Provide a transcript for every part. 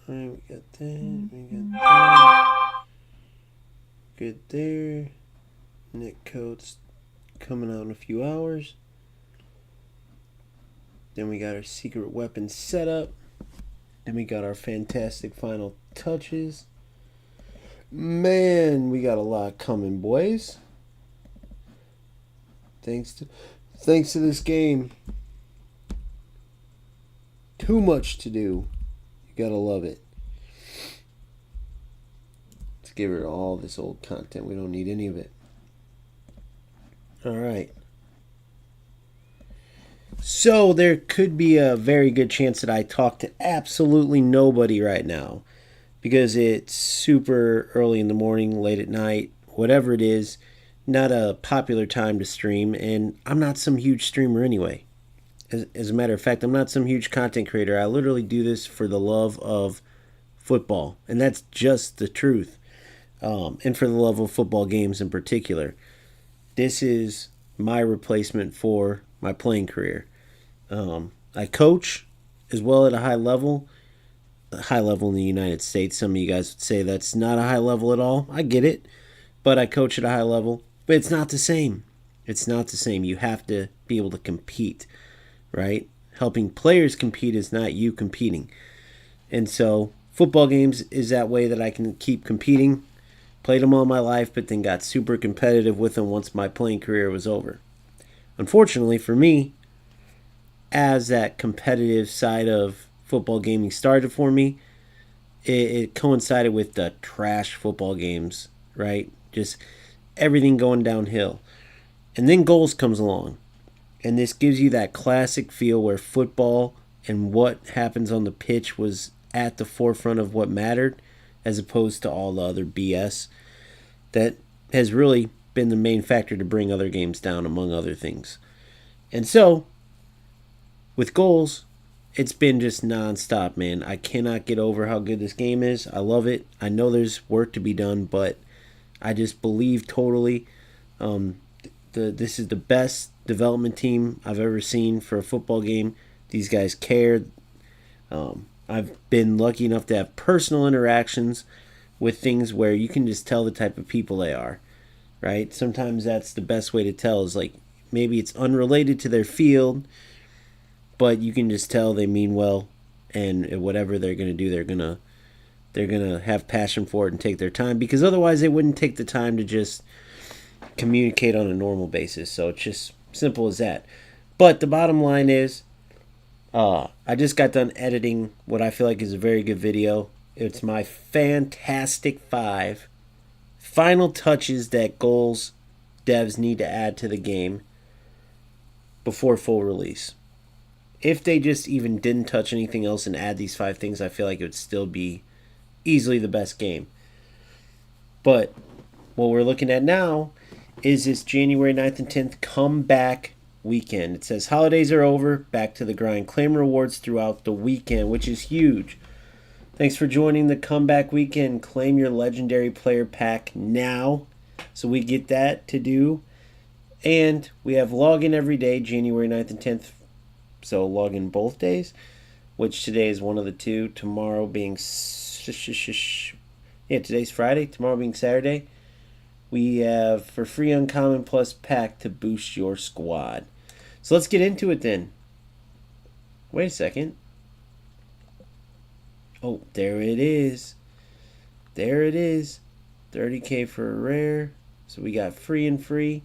Alright, we got that. We got that. Good there. Nick code's coming out in a few hours. Then we got our secret weapon setup. Then we got our fantastic final touches. Man, we got a lot coming, boys. Thanks to this game. Too much to do. You gotta love it. Let's get rid of all this old content. We don't need any of it. Alright. So there could be a very good chance that I talk to absolutely nobody right now. Because it's super early in the morning, late at night, whatever it is. Not a popular time to stream, and I'm not some huge streamer anyway. As a matter of fact, I'm not some huge content creator. I literally do this for the love of football, and that's just the truth. And for the love of football games in particular. This is my replacement for my playing career. I coach as well at a high level. A high level in the United States. Some of you guys would say that's not a high level at all. I get it. But I coach at a high level. But it's not the same. It's not the same. You have to be able to compete, right? Helping players compete is not you competing. And so football games is that way that I can keep competing. Played them all my life, but then got super competitive with them once my playing career was over. Unfortunately for me, as that competitive side of football gaming started for me, it coincided with the trash football games, right? Just everything going downhill. And then goals comes along. And this gives you that classic feel where football and what happens on the pitch was at the forefront of what mattered, as opposed to all the other BS that has really been the main factor to bring other games down, among other things. And so, with goals, it's been just nonstop, man. I cannot get over how good this game is. I love it. I know there's work to be done, but I just believe totally this is the best development team I've ever seen for a football game. These guys care. I've been lucky enough to have personal interactions with things where you can just tell the type of people they are, right? Sometimes that's the best way to tell is like maybe it's unrelated to their field, but you can just tell they mean well, and whatever they're going to do, they're going to have passion for it and take their time, because otherwise they wouldn't take the time to just communicate on a normal basis. So it's just simple as that. But the bottom line is, I just got done editing what I feel like is a very good video. It's my fantastic 5 final touches that goals devs need to add to the game before full release. If they just even didn't touch anything else and add these 5 things, I feel like it would still be easily the best game. But what we're looking at now is this January 9th and 10th comeback weekend. It says holidays are over, back to the grind. Claim rewards throughout the weekend, which is huge. Thanks for joining the comeback weekend. Claim your legendary player pack now. So we get that to do. And we have login every day, January 9th and 10th. So log in both days, which today is one of the two. Tomorrow being... Yeah, today's Friday. Tomorrow being Saturday. We have for free Uncommon Plus pack to boost your squad. So let's get into it then. Wait a second. Oh, there it is. There it is. 30k for a rare. So we got free and free.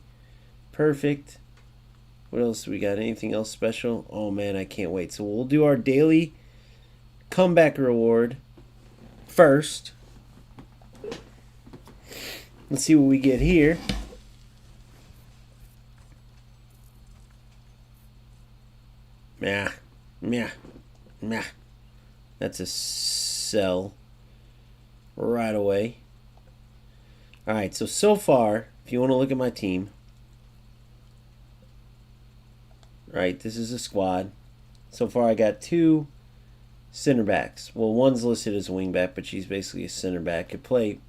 Perfect. What else we got? Anything else special? Oh man, I can't wait. So we'll do our daily comeback reward first. Let's see what we get here. Meh. That's a sell right away. Alright, so far, if you want to look at my team, right, this is a squad. So far I got 2 center backs. Well, one's listed as a wing back, but she's basically a center back. Could play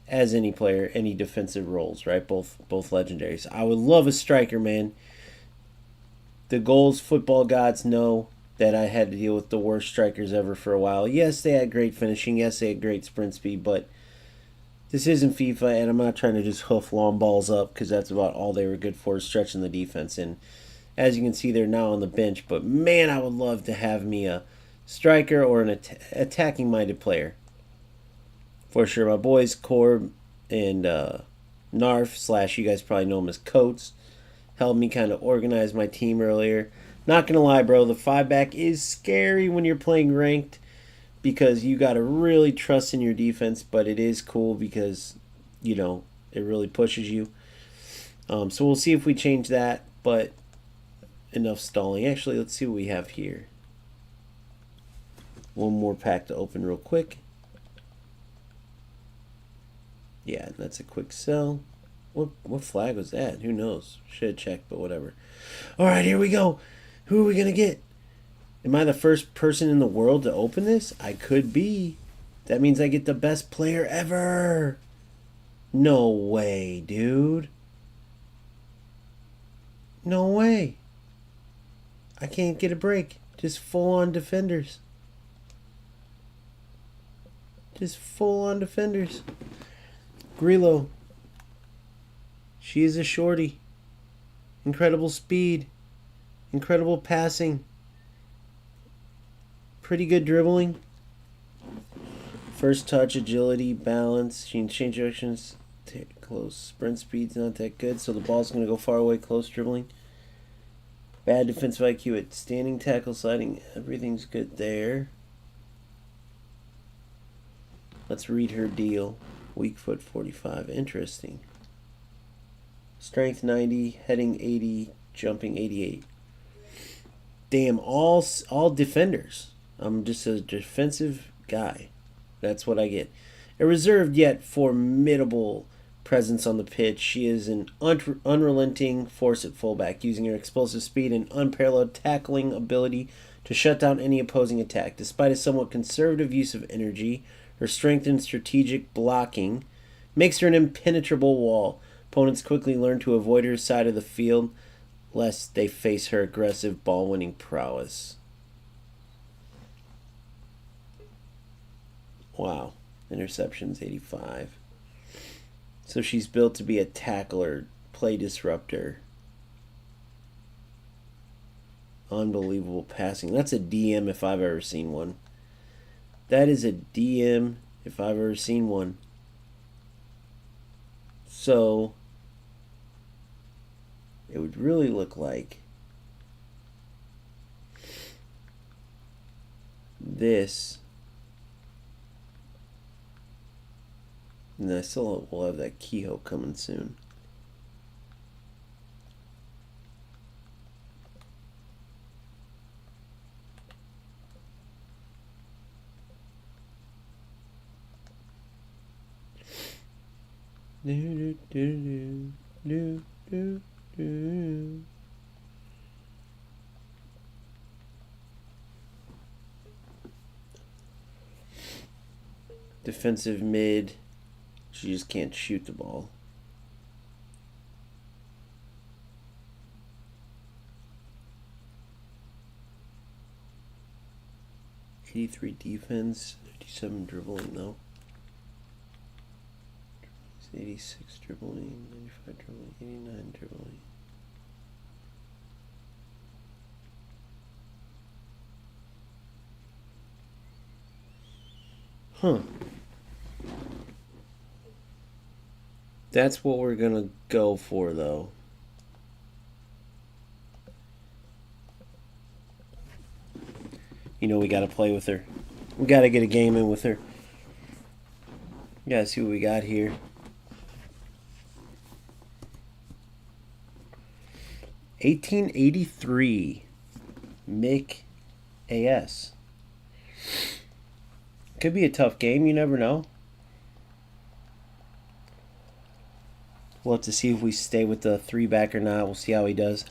as any player, any defensive roles, right? Both legendaries. I would love a striker, man. The goals football gods know that I had to deal with the worst strikers ever for a while. Yes, they had great finishing. Yes, they had great sprint speed, but this isn't FIFA, and I'm not trying to just hoof long balls up because that's about all they were good for, is stretching the defense. And as you can see, they're now on the bench. But man, I would love to have me a striker or an attacking-minded player. For sure. My boys, Corb and Narf / you guys probably know him as Coates, helped me kind of organize my team earlier. Not going to lie, bro, the 5-back is scary when you're playing ranked because you got to really trust in your defense, but it is cool because, you know, it really pushes you. So we'll see if we change that, but enough stalling. Actually, let's see what we have here. One more pack to open real quick. Yeah, that's a quick sell. What flag was that? Who knows? Should have checked, but whatever. All right, here we go. Who are we going to get? Am I the first person in the world to open this? I could be. That means I get the best player ever. No way, dude. No way. I can't get a break. Just full-on defenders. Just full-on defenders. Grillo. She is a shorty. Incredible speed. Incredible passing. Pretty good dribbling. First touch, agility, balance. She can change directions. Close. Sprint speed's not that good, so the ball's going to go far away. Close dribbling. Bad defensive IQ at standing, tackle, sliding. Everything's good there. Let's read her deal. Weak foot 45. Interesting. Strength 90, heading 80, jumping 88. Damn, all defenders. I'm just a defensive guy. That's what I get. A reserved yet formidable presence on the pitch. She is an unrelenting force at fullback, using her explosive speed and unparalleled tackling ability to shut down any opposing attack. Despite a somewhat conservative use of energy, her strength and strategic blocking makes her an impenetrable wall. Opponents quickly learn to avoid her side of the field lest they face her aggressive ball-winning prowess. Wow. Interceptions 85. So she's built to be a tackler, play disruptor. Unbelievable passing. That's a DM if I've ever seen one. That is a DM if I've ever seen one. So it would really look like this. And I still will have that Kehoe coming soon. Do, do, do, do, do. Defensive mid. She just can't shoot the ball. '83 defense, 57 dribbling though. 86 dribbling, 95 dribbling, 89 dribbling. Huh. That's what we're going to go for, though. You know, we got to play with her. We got to get a game in with her. You got to see what we got here. '83 Mick AS. Could be a tough game. You never know. We'll have to see if we stay with the 3-back or not. We'll see how he does.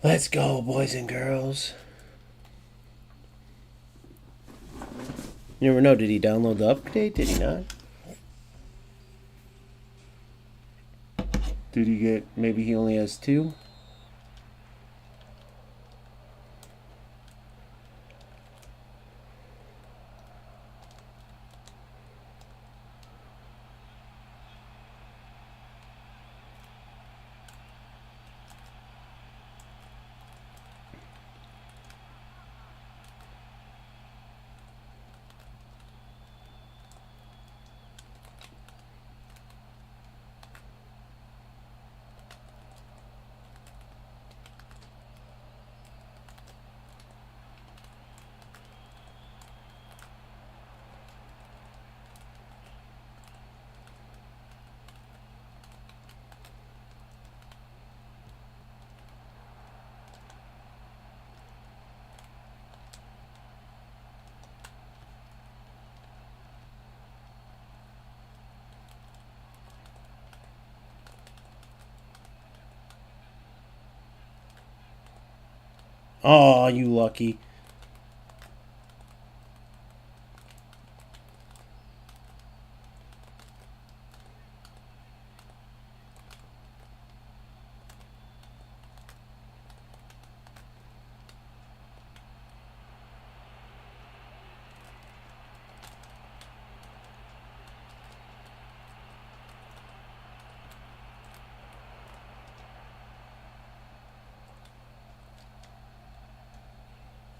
Let's go, boys and girls. You never know. Did he download the update? Did he not? Did he get... Maybe he only has 2? Oh, you lucky.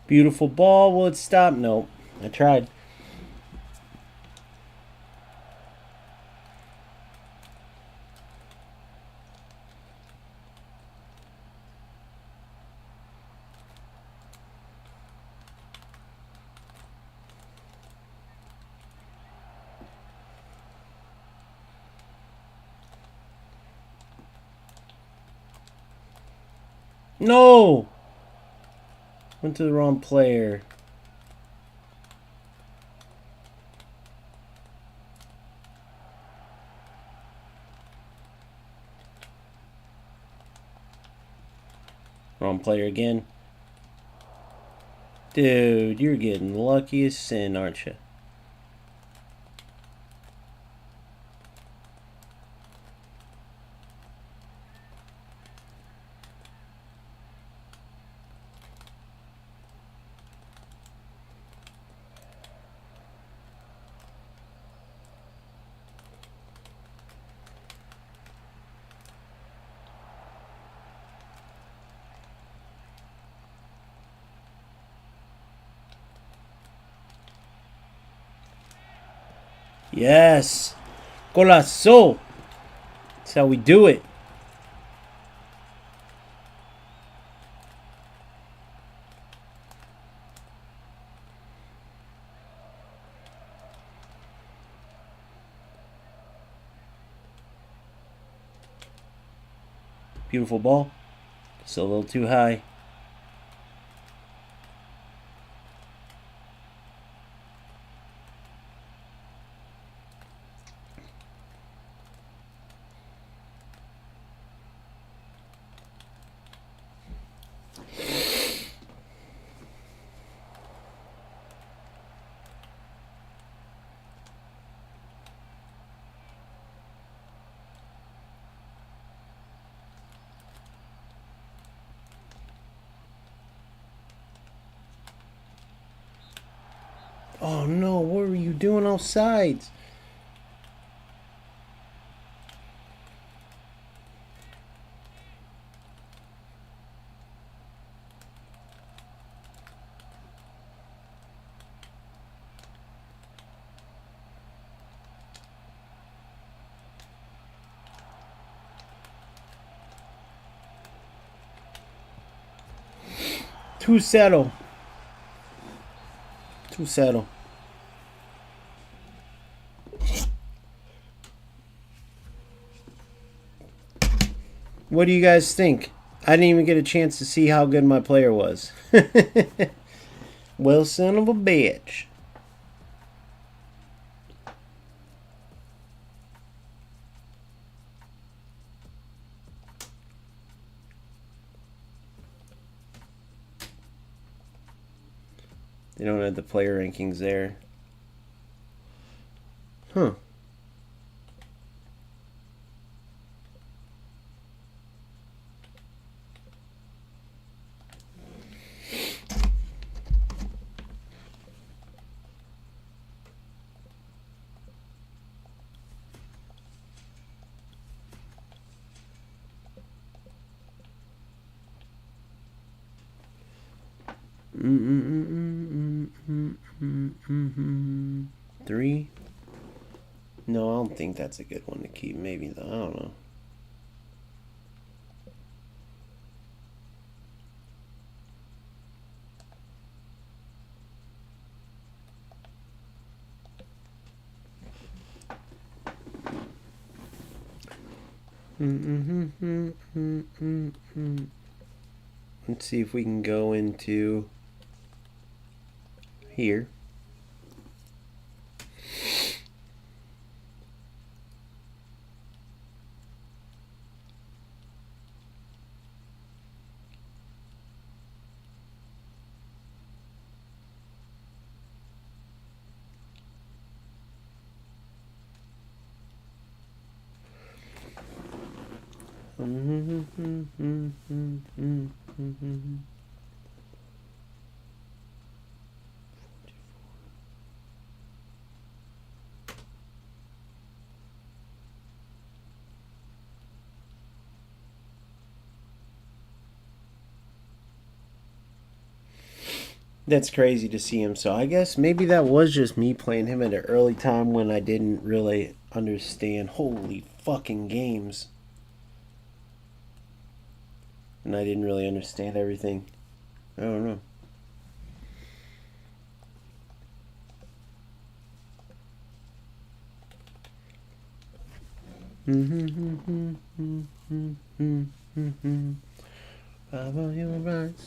Beautiful ball. Will it stop? Nope. I tried. No! Went to the wrong player. Wrong player again. Dude, you're getting lucky as sin, aren't you? Yes! Golazo! That's how we do it. Beautiful ball. Still a little too high. Oh no, what were you doing off sides? Too settle. Too settle. What do you guys think? I didn't even get a chance to see how good my player was. Well, son of a bitch. They don't have the player rankings there. Huh. Three? No, I don't think that's a good one to keep. Maybe, though. I don't know. Let's see if we can go into here. That's crazy to see him. So I guess maybe that was just me playing him at an early time when I didn't really understand holy fucking games. And I didn't really understand everything. I don't know. Follow your rights.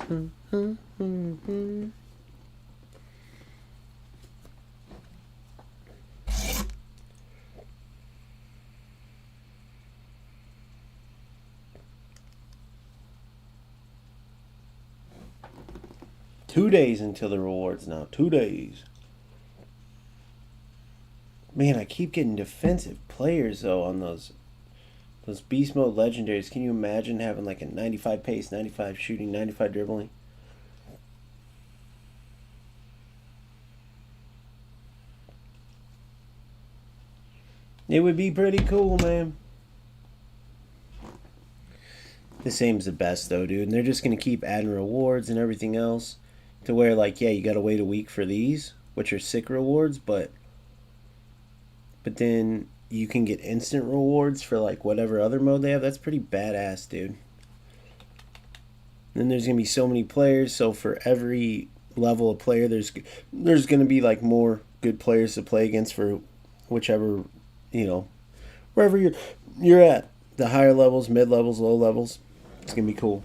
2 days until the rewards now. 2 days. Man, I keep getting defensive players though on those beast mode legendaries. Can you imagine having like a 95 pace, 95 shooting, 95 dribbling? It would be pretty cool, man. This aim's the best though, dude. And they're just gonna keep adding rewards and everything else to where like, yeah, you gotta wait a week for these, which are sick rewards, but then you can get instant rewards for like whatever other mode they have. That's pretty badass, dude. And then there's gonna be so many players, so for every level of player there's gonna be like more good players to play against for whichever, you know, wherever you're at. The higher levels, mid levels, low levels. It's gonna be cool.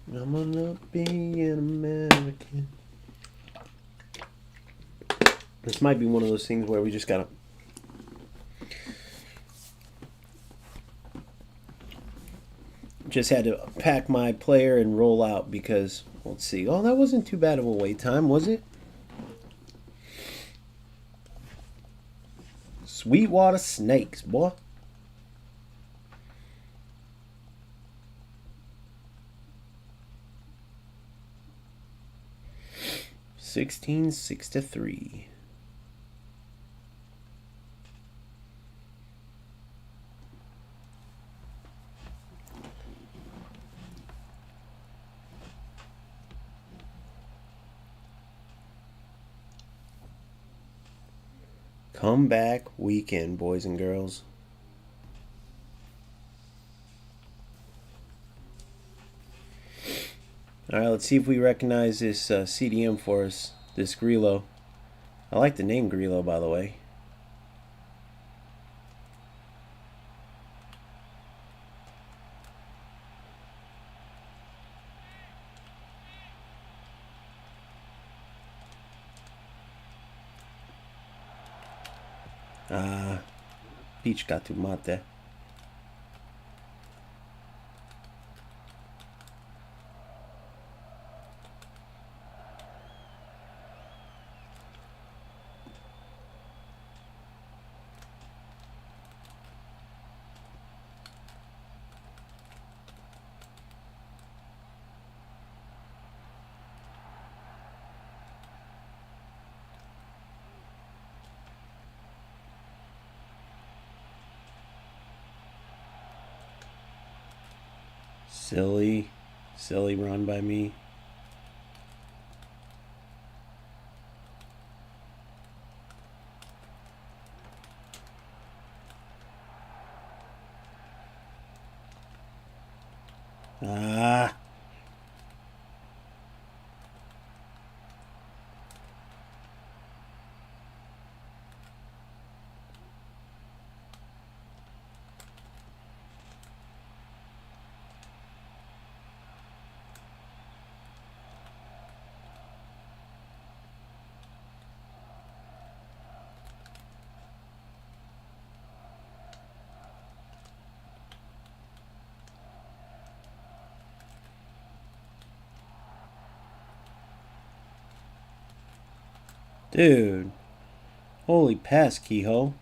I'm gonna be an American. This might be one of those things where we just gotta just had to pack my player and roll out because let's see. Oh, that wasn't too bad of a wait time, was it? Sweetwater snakes, boy. 16-6-3. Comeback weekend, boys and girls. All right, let's see if we recognize this CDM for us, this Grillo. I like the name Grillo, by the way. Peach got to mate. Silly run by me. Ah. Dude. Holy pass, Kehoe.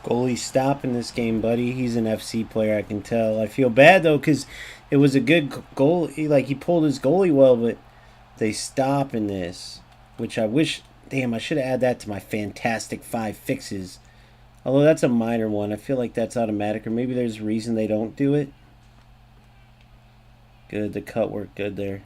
Goalie stopping this game, buddy. He's an FC player, I can tell. I feel bad though because it was a good goal. Like he pulled his goalie well, but they stop in this, which I wish. Damn, I should have added that to my fantastic 5 fixes. Although that's a minor one, I feel like that's automatic, or maybe there's a reason they don't do it. Good, the cut worked good there.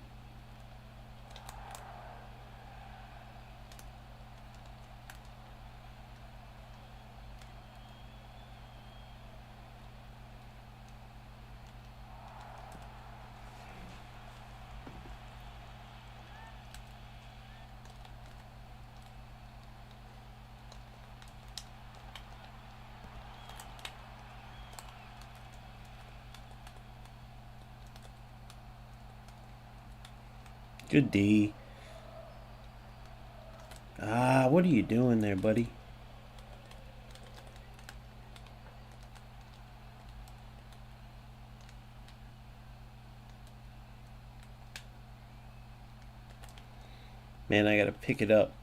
Good D. Ah, what are you doing there, buddy? Man, I gotta pick it up.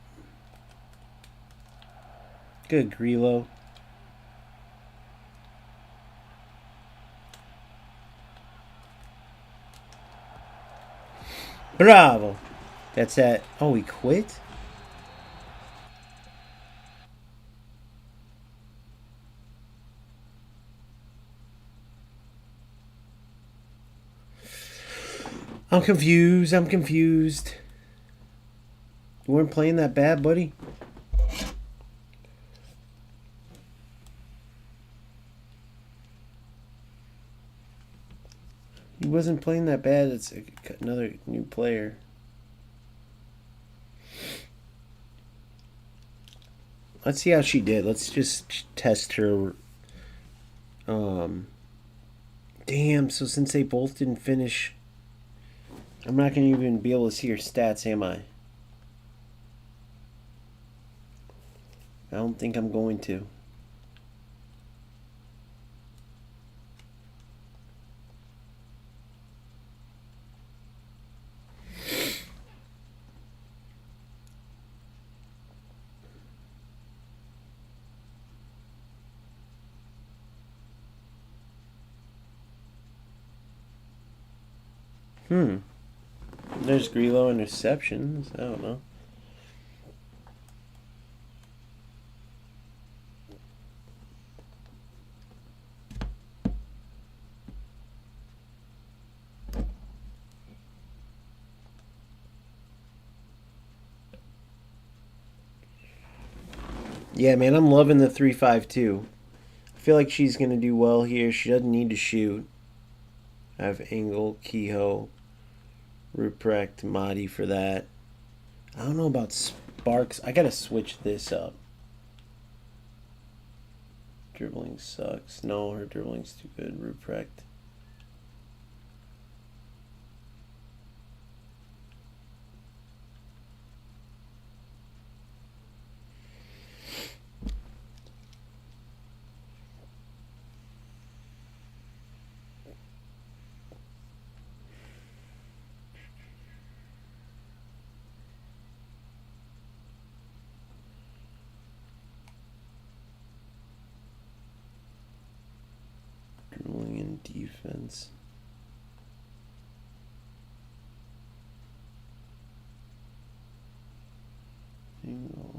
Good, Grillo. Bravo. That's that. Oh, he quit? I'm confused. I'm confused. You weren't playing that bad, buddy? He wasn't playing that bad. It's another new player. Let's see how she did. Let's just test her. Damn, so since they both didn't finish, I'm not going to even be able to see her stats, am I? I don't think I'm going to. There's Grillo interceptions. I don't know. Yeah, man, I'm loving the 3-5-2. I feel like she's going to do well here. She doesn't need to shoot. I have Engel, Kehoe, Ruprecht, Mahdi for that. I don't know about Sparks. I got to switch this up. Dribbling sucks. No, her dribbling's too good. Ruprecht. Dribbling and defense. Engel.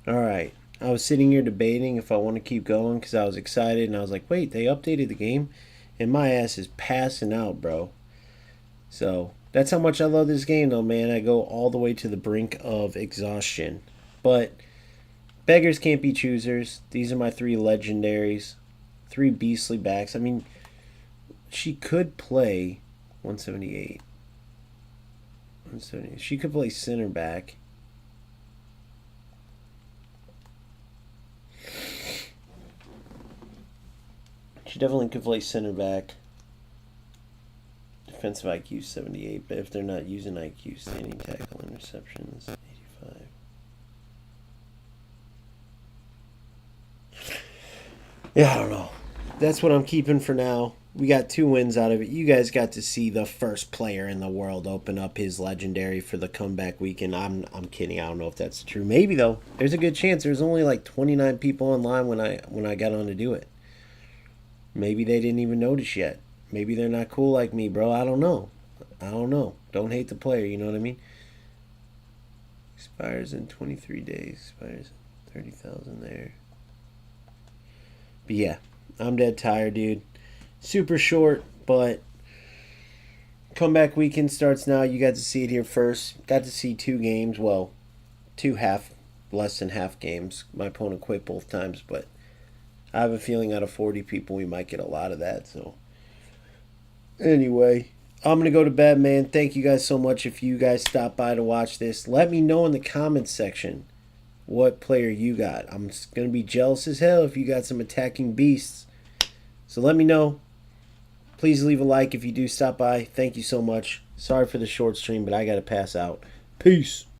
All right. I was sitting here debating if I want to keep going because I was excited and I was like, wait, they updated the game? And my ass is passing out, bro. So that's how much I love this game, though, man. I go all the way to the brink of exhaustion. But beggars can't be choosers. These are my 3 legendaries, 3 beastly backs. I mean, she could play 178. 170. She could play center back. She definitely could play center back. Defensive IQ 78, but if they're not using IQ, standing tackle, interceptions 85. Yeah, I don't know. That's what I'm keeping for now. We got 2 wins out of it. You guys got to see the first player in the world open up his legendary for the comeback weekend. I'm kidding. I don't know if that's true. Maybe though. There's a good chance. There's only like 29 people online when I got on to do it. Maybe they didn't even notice yet. Maybe they're not cool like me, bro. I don't know. I don't know. Don't hate the player, you know what I mean? Expires in 23 days. Expires 30,000 there. But yeah, I'm dead tired, dude. Super short, but comeback weekend starts now. You got to see it here first. Got to see 2 games. Well, 2 less than half games. My opponent quit both times, but I have a feeling out of 40 people we might get a lot of that. So anyway, I'm going to go to bed, man. Thank you guys so much. If you guys stop by to watch this, let me know in the comments section what player you got. I'm going to be jealous as hell if you got some attacking beasts. So let me know. Please leave a like if you do stop by. Thank you so much. Sorry for the short stream, but I got to pass out. Peace.